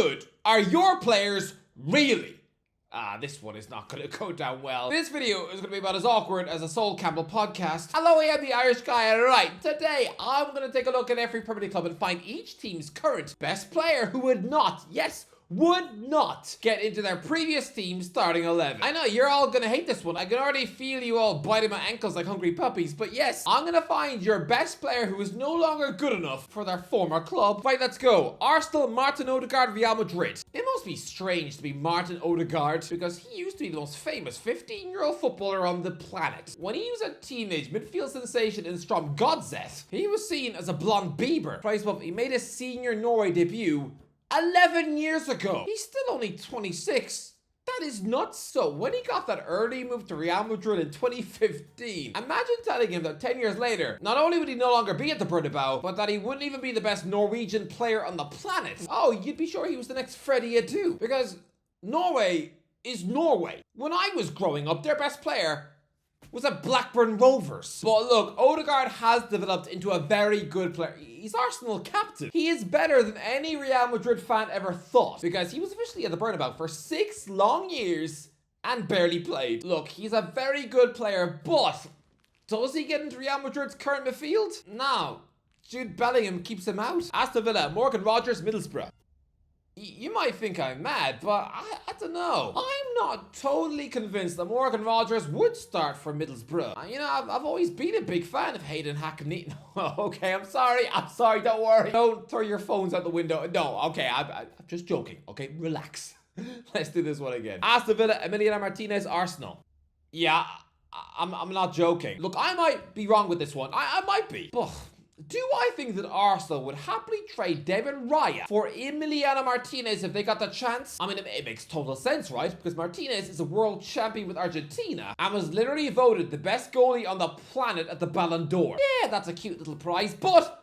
good are your players really? This one is not going to go down well. This video is going to be about as awkward as a Sol Campbell podcast. Hello, I am the Irish guy, and right, today I'm going to take a look at every Premier League club and find each team's current best player who would not get into their previous team's starting 11. I know, you're all gonna hate this one. I can already feel you all biting my ankles like hungry puppies, but yes, I'm gonna find your best player who is no longer good enough for their former club. Right, let's go. Arsenal, Martin Odegaard, Real Madrid. It must be strange to be Martin Odegaard because he used to be the most famous 15-year-old footballer on the planet. When he was a teenage midfield sensation in Strom Godzet, he was seen as a blonde Bieber. Price above, he made his senior Norway debut 11 years ago. He's still only 26. That is nuts. So when he got that early move to Real Madrid in 2015, imagine telling him that 10 years later, not only would he no longer be at the Bernabeu, but that he wouldn't even be the best Norwegian player on the planet. Oh, you'd be sure he was the next Freddie Adu. Because Norway is Norway. When I was growing up, their best player was at Blackburn Rovers. But look, Odegaard has developed into a very good player. He's Arsenal captain. He is better than any Real Madrid fan ever thought because he was officially at the Bernabeu for 6 long years and barely played. Look, he's a very good player, but does he get into Real Madrid's current midfield? No. Jude Bellingham keeps him out. Aston Villa, Morgan Rogers, Middlesbrough. You might think I'm mad, but I don't know. I'm not totally convinced that Morgan Rogers would start for Middlesbrough. You know, I've always been a big fan of Hayden Hackney. Okay, I'm sorry, don't worry. Don't throw your phones out the window. No, okay, I'm just joking. Okay, relax. Let's do this one again. Aston Villa, Emiliano Martinez, Arsenal. Yeah, I'm not joking. Look, I might be wrong with this one. I might be. But do I think that Arsenal would happily trade David Raya for Emiliano Martinez if they got the chance? I mean, it makes total sense, right? Because Martinez is a world champion with Argentina and was literally voted the best goalie on the planet at the Ballon d'Or. Yeah, that's a cute little prize, but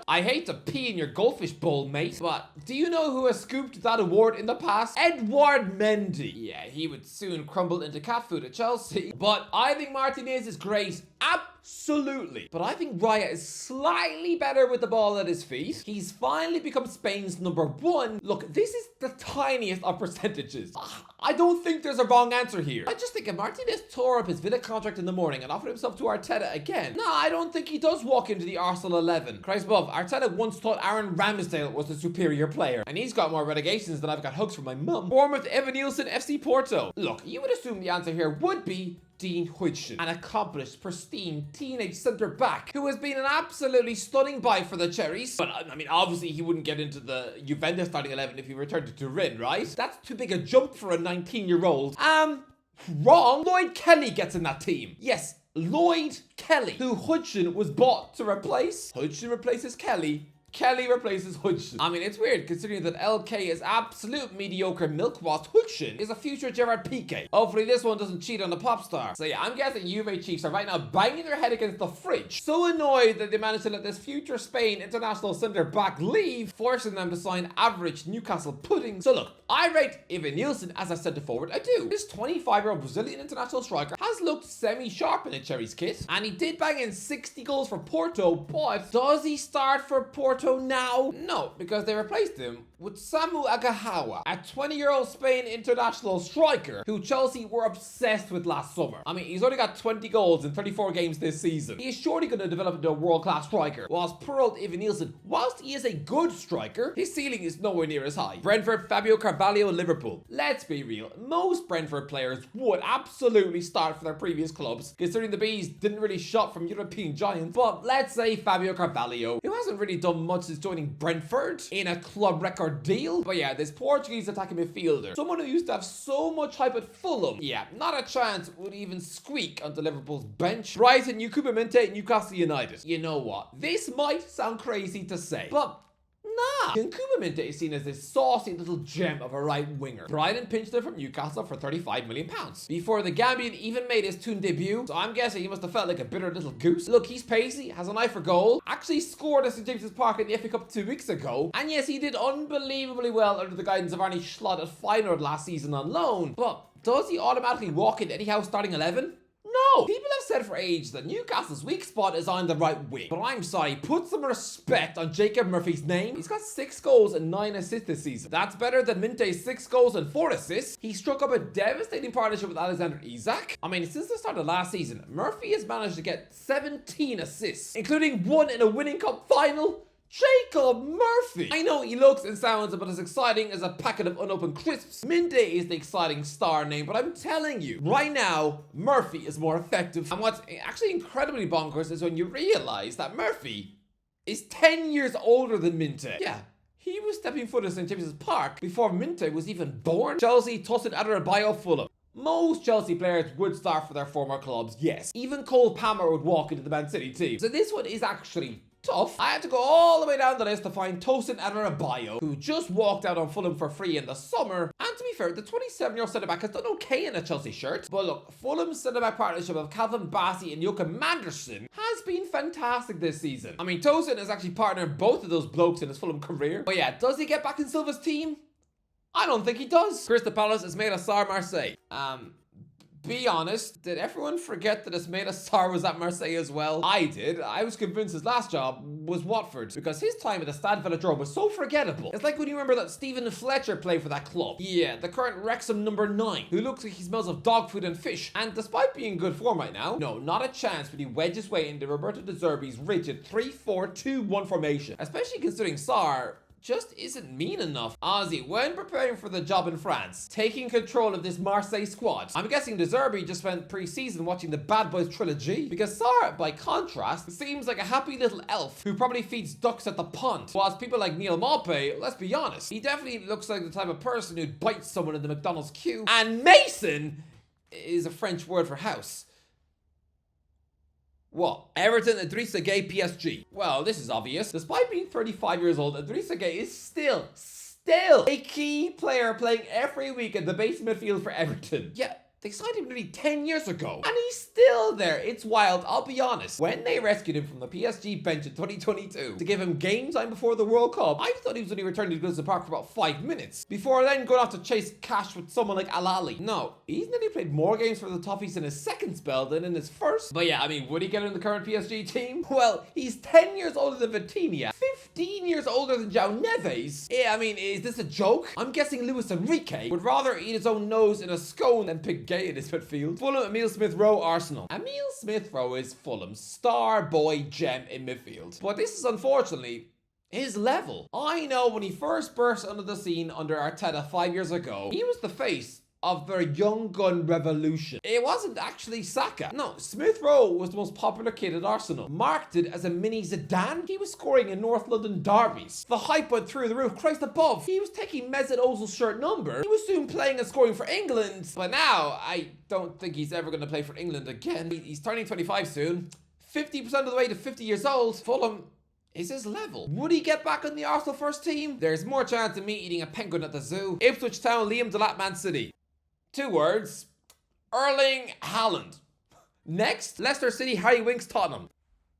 I hate to pee in your goldfish bowl, mate. But do you know who has scooped that award in the past? Edouard Mendy. Yeah, he would soon crumble into cat food at Chelsea. But I think Martinez is great. Absolutely. But I think Raya is slightly better with the ball at his feet. He's finally become Spain's #1. Look, this is the tiniest of percentages. I don't think there's a wrong answer here. I just think if Martinez tore up his Villa contract in the morning and offered himself to Arteta again, no, I don't think he does walk into the Arsenal 11. Christ above, Arteta once thought Aaron Ramsdale was the superior player, and he's got more relegations than I've got hugs from my mum. Bournemouth, Evan Nielsen, FC Porto. Look, you would assume the answer here would be Dean Huijsen, an accomplished, pristine teenage centre-back who has been an absolutely stunning buy for the Cherries. But, I mean, obviously he wouldn't get into the Juventus starting 11 if he returned to Turin, right? That's too big a jump for a 19-year-old. Wrong. Lloyd Kelly gets in that team. Yes, Lloyd Kelly, who Huijsen was bought to replace. Huijsen replaces Kelly. Kelly replaces Huijsen. I mean, it's weird considering that LK is absolute mediocre milk whilst Huijsen is a future Gerard Piqué. Hopefully this one doesn't cheat on the pop star. So yeah, I'm guessing Juve Chiefs are right now banging their head against the fridge, so annoyed that they managed to let this future Spain international centre back leave, forcing them to sign average Newcastle pudding. So look, I rate Evan Nielsen as a centre forward. I do. This 25-year-old Brazilian international striker has looked semi-sharp in a Cherries kit, and he did bang in 60 goals for Porto, but does he start for Porto now? No, because they replaced him with Samu Agahawa, a 20-year-old Spain international striker who Chelsea were obsessed with last summer. I mean, he's only got 20 goals in 34 games this season. He is surely going to develop into a world-class striker, whilst poor old Evan Nielsen, whilst he is a good striker, his ceiling is nowhere near as high. Brentford, Fabio Carvalho, Liverpool. Let's be real, most Brentford players would absolutely start for their previous clubs, considering the Bees didn't really shot from European giants. But let's say Fabio Carvalho, who hasn't really done much since joining Brentford in a club record deal. But yeah, this Portuguese attacking midfielder, someone who used to have so much hype at Fulham, yeah, not a chance would even squeak onto Liverpool's bench. Brighton, Yakuba Minte, Newcastle United. You know what? This might sound crazy to say, but nah. Yakuba Minte is seen as this saucy little gem of a right winger. Brighton pinched him from Newcastle for £35 million before the Gambian even made his Toon debut, so I'm guessing he must have felt like a bitter little goose. Look, he's pacey, has an eye for goal, actually scored at St James's Park in the FA Cup 2 weeks ago, and yes, he did unbelievably well under the guidance of Arnie Slot at Feyenoord last season on loan, but does he automatically walk into any house starting 11? No! know. People have said for ages that Newcastle's weak spot is on the right wing. But I'm sorry, put some respect on Jacob Murphy's name. He's got 6 goals and 9 assists this season. That's better than Minte's 6 goals and 4 assists. He struck up a devastating partnership with Alexander Isak. I mean, since the start of last season, Murphy has managed to get 17 assists, including 1 in a winning cup final. Jacob Murphy! I know he looks and sounds about as exciting as a packet of unopened crisps. Minte is the exciting star name, but I'm telling you, right now, Murphy is more effective. And what's actually incredibly bonkers is when you realize that Murphy is 10 years older than Minte. Yeah. He was stepping foot in St. James's Park before Minte was even born. Chelsea, Tosin Adarabioyo, Fulham. Most Chelsea players would start for their former clubs, yes. Even Cole Palmer would walk into the Man City team. So this one is actually tough. I had to go all the way down the list to find Tosin Adarabioyo, who just walked out on Fulham for free in the summer. And to be fair, the 27-year-old centre-back has done okay in a Chelsea shirt. But look, Fulham's centre-back partnership of Calvin Bassey and Joachim Manderson has been fantastic this season. I mean, Tosin has actually partnered both of those blokes in his Fulham career. But yeah, does he get back in Silva's team? I don't think he does. Crystal Palace is made of Sarr Marseille. Be honest, did everyone forget that Ismaila Sarr was at Marseille as well? I did. I was convinced his last job was Watford because his time at the Stade Velodrome was so forgettable. It's like when you remember that Stephen Fletcher played for that club. Yeah, the current Wrexham number 9, who looks like he smells of dog food and fish. And despite being in good form right now, no, not a chance when he wedge his way into Roberto De Zerbi's rigid 3-4-2-1 formation. Especially considering Sarr just isn't mean enough. Ozzy, when preparing for the job in France, taking control of this Marseille squad, I'm guessing De Zerbi just spent pre-season watching the Bad Boys trilogy, because Sarr, by contrast, seems like a happy little elf who probably feeds ducks at the pond. Whilst people like Neil Maupay, let's be honest, he definitely looks like the type of person who'd bite someone in the McDonald's queue. And Mason is a French word for house. What? Everton, Idrissa Gueye, PSG. Well, this is obvious. Despite being 35 years old, Idrissa Gueye is still a key player playing every week at the base midfield for Everton. Yeah, they signed him nearly 10 years ago, and he's still there. It's wild, I'll be honest. When they rescued him from the PSG bench in 2022 to give him game time before the World Cup, I thought he was only returning to Goodison Park for about 5 minutes, before then going off to chase cash with someone like Al-Ali. No, he's nearly played more games for the Toffees in his second spell than in his first. But yeah, I mean, would he get in the current PSG team? Well, he's 10 years older than Vitinha, 15 years older than João Neves. Yeah, I mean, is this a joke? I'm guessing Luis Enrique would rather eat his own nose in a scone than pick Gay in his midfield. Fulham, Emile Smith-Rowe, Arsenal. Emile Smith-Rowe is Fulham's star boy gem in midfield. But this is unfortunately his level. I know when he first burst onto the scene under Arteta 5 years ago, he was the face of their young gun revolution. It wasn't actually Saka. No, Smith-Rowe was the most popular kid at Arsenal. Marketed as a mini Zidane, he was scoring in North London derbies. The hype went through the roof. Christ above, he was taking Mesut Ozil's shirt number. He was soon playing and scoring for England. But now, I don't think he's ever going to play for England again. He's turning 25 soon. 50% of the way to 50 years old. Fulham is his level. Would he get back on the Arsenal first team? There's more chance of me eating a penguin at the zoo. Ipswich Town, Liam Delap, Man City. 2 words. Erling Haaland. Next, Leicester City, Harry Winks, Tottenham.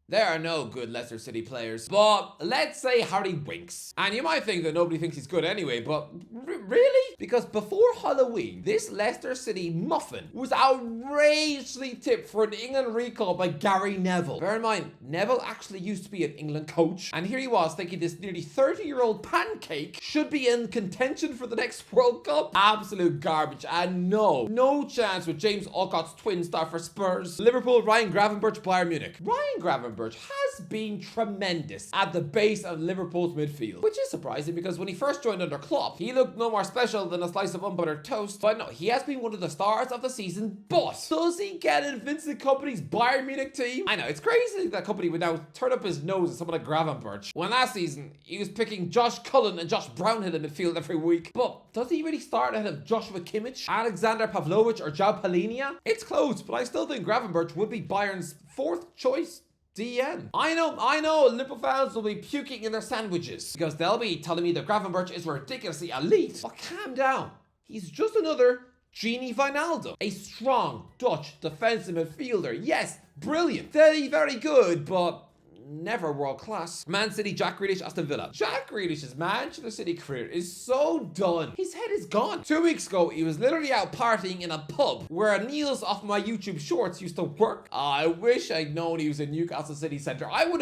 There are no good Leicester City players, but let's say Harry Winks. And you might think that nobody thinks he's good anyway, but really? Because before Halloween, this Leicester City muffin was outrageously tipped for an England recall by Gary Neville. Bear in mind, Neville actually used to be an England coach, and here he was thinking this nearly 30-year-old pancake should be in contention for the next World Cup. Absolute garbage, and no chance with James Alcott's twin star for Spurs. Liverpool, Ryan Gravenberch, Bayern Munich. Ryan Gravenberch has been tremendous at the base of Liverpool's midfield, which is surprising because when he first joined under Klopp, he looked no more special than a slice of unbuttered toast. But no, he has been one of the stars of the season. But does he get in Vincent Kompany's Bayern Munich team? I know, it's crazy that Kompany would now turn up his nose at someone like Gravenberch, when last season he was picking Josh Cullen and Josh Brownhill in midfield every week. But does he really start ahead of Joshua Kimmich, Alexander Pavlovich, or João Palhinha? It's close, but I still think Gravenberch would be Bayern's 4th choice DN. I know, Liverpool fans will be puking in their sandwiches because they'll be telling me that Gravenberch is ridiculously elite. But calm down. He's just another Gini Wijnaldum. A strong Dutch defensive midfielder. Yes, brilliant. Very, very good, but never world class. Man City, Jack Grealish, Aston Villa. Jack Grealish's Manchester City career is so done. His head is gone. 2 weeks ago, he was literally out partying in a pub where Niels off my YouTube shorts used to work. I wish I'd known he was in Newcastle City Centre. I would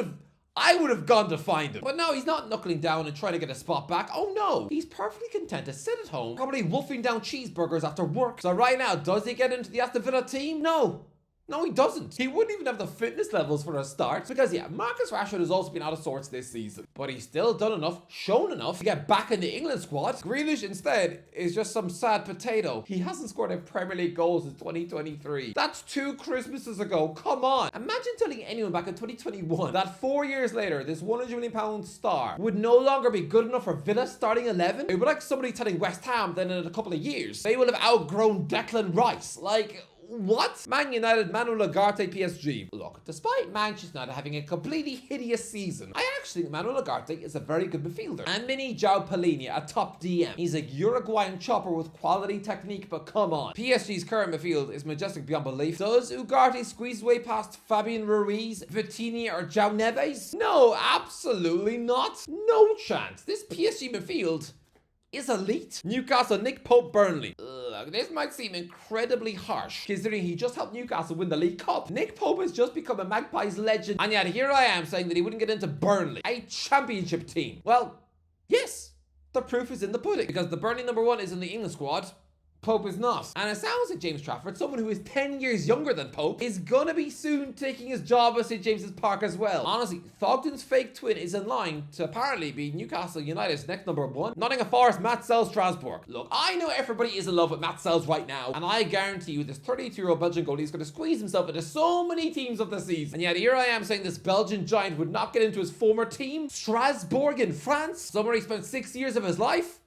have gone to find him. But no, he's not knuckling down and trying to get a spot back. Oh no, he's perfectly content to sit at home, probably wolfing down cheeseburgers after work. So right now, does he get into the Aston Villa team? No. No, he doesn't. He wouldn't even have the fitness levels for a start. Because, yeah, Marcus Rashford has also been out of sorts this season. But he's still done enough, shown enough to get back in the England squad. Grealish, instead, is just some sad potato. He hasn't scored a Premier League goal since 2023. That's 2 Christmases ago. Come on. Imagine telling anyone back in 2021 that 4 years later, this £100 million star would no longer be good enough for Villa starting 11. It would be like somebody telling West Ham that in a couple of years, they will have outgrown Declan Rice. Like, what? Man United, Manuel Ugarte, PSG. Look, despite Manchester United having a completely hideous season, I actually think Manuel Ugarte is a very good midfielder. And Mini João Palhinha, a top DM. He's a Uruguayan chopper with quality technique, but come on. PSG's current midfield is majestic beyond belief. Does Ugarte squeeze away past Fabian Ruiz, Vitinha, or João Neves? No, absolutely not. No chance. This PSG midfield is elite. Newcastle, Nick Pope, Burnley. Look, this might seem incredibly harsh, considering he just helped Newcastle win the League Cup. Nick Pope has just become a Magpies legend, and yet here I am saying that he wouldn't get into Burnley, a championship team. Well, yes, the proof is in the pudding, because the Burnley #1 is in the England squad. Pope is not. And it sounds like James Trafford, someone who is 10 years younger than Pope, is gonna be soon taking his job at St James's Park as well. Honestly, Thogden's fake twin is in line to apparently be Newcastle United's next #1. Nottingham Forest, Matt Sells, Strasbourg. Look, I know everybody is in love with Matt Sells right now, and I guarantee you this 32-year-old Belgian goalie is gonna squeeze himself into so many teams of the season. And yet here I am saying this Belgian giant would not get into his former team, Strasbourg in France, somewhere he spent 6 years of his life.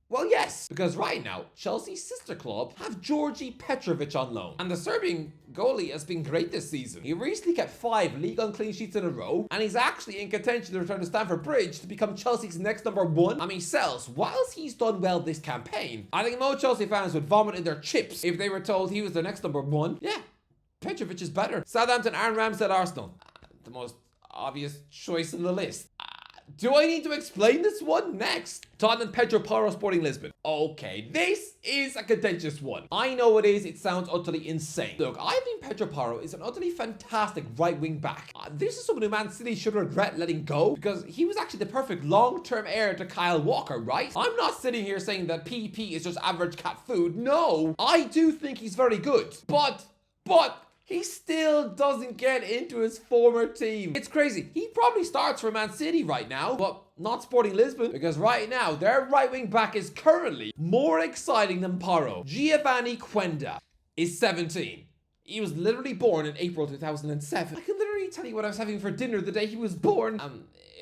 Well, yes, because right now, Chelsea's sister club have Georgi Petrovic on loan. And the Serbian goalie has been great this season. He recently kept 5 league clean sheets in a row, and he's actually in contention to return to Stamford Bridge to become Chelsea's next #1. I mean, Sells, whilst he's done well this campaign, I think most Chelsea fans would vomit in their chips if they were told he was their next #1. Yeah, Petrovic is better. Southampton, Aaron Ramsdale, Arsenal. The most obvious choice in the list. Do I need to explain this one? Next. Tottenham, Pedro Porro, Sporting Lisbon. Okay, this is a contentious one. I know it is. It sounds utterly insane. Look, I think Pedro Porro is an utterly fantastic right wing back. This is someone who Man City should regret letting go, because he was actually the perfect long-term heir to Kyle Walker, right? I'm not sitting here saying that PP is just average cat food. No, I do think he's very good. But he still doesn't get into his former team. It's crazy. He probably starts for Man City right now, but not Sporting Lisbon, because right now their right wing back is currently more exciting than Porro. Giovanni Quenda is 17. He was literally born in April 2007. I can literally tell you what I was having for dinner the day he was born.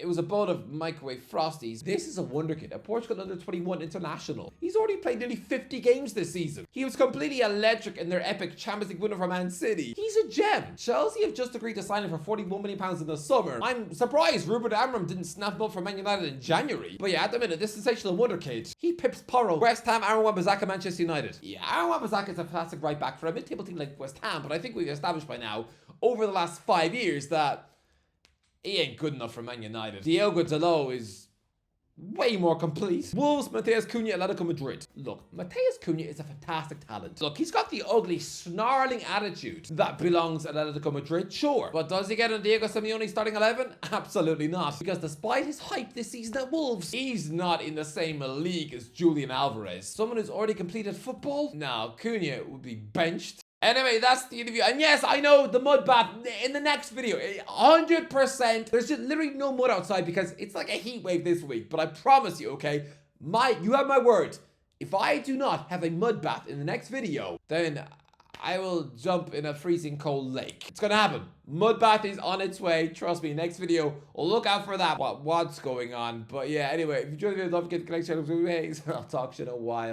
It was a bowl of microwave Frosties. This is a wonder kid, a Portugal _21 international. He's already played nearly 50 games this season. He was completely electric in their epic Champions League winner for Man City. He's a gem. Chelsea have just agreed to sign him for £41 million in the summer. I'm surprised Ruben Amorim didn't snap him up for Man United in January. But yeah, at the minute, this sensational wonder kid, he pips Porro. West Ham, Aaron Wan-Bissaka, Manchester United. Yeah, Aaron Wan-Bissaka is a fantastic right back for a mid-table team like West Ham, but I think we've established by now, over the last 5 years, that he ain't good enough for Man United. Diogo Dalot is way more complete. Wolves, Matheus Cunha, Atletico Madrid. Look, Matheus Cunha is a fantastic talent. Look, he's got the ugly, snarling attitude that belongs at Atletico Madrid, sure. But does he get on Diego Simeone's starting 11? Absolutely not. Because despite his hype this season at Wolves, he's not in the same league as Julian Alvarez. Someone who's already completed football? No, Cunha would be benched. Anyway, that's the interview. And yes, I know the mud bath in the next video, 100%. There's just literally no mud outside because it's like a heat wave this week. But I promise you, okay, you have my word. If I do not have a mud bath in the next video, then I will jump in a freezing cold lake. It's gonna happen. Mud bath is on its way. Trust me, next video, look out for that. What's going on? But yeah, anyway, if you enjoyed the video, don't forget to like, share, and subscribe. I'll talk to you in a while.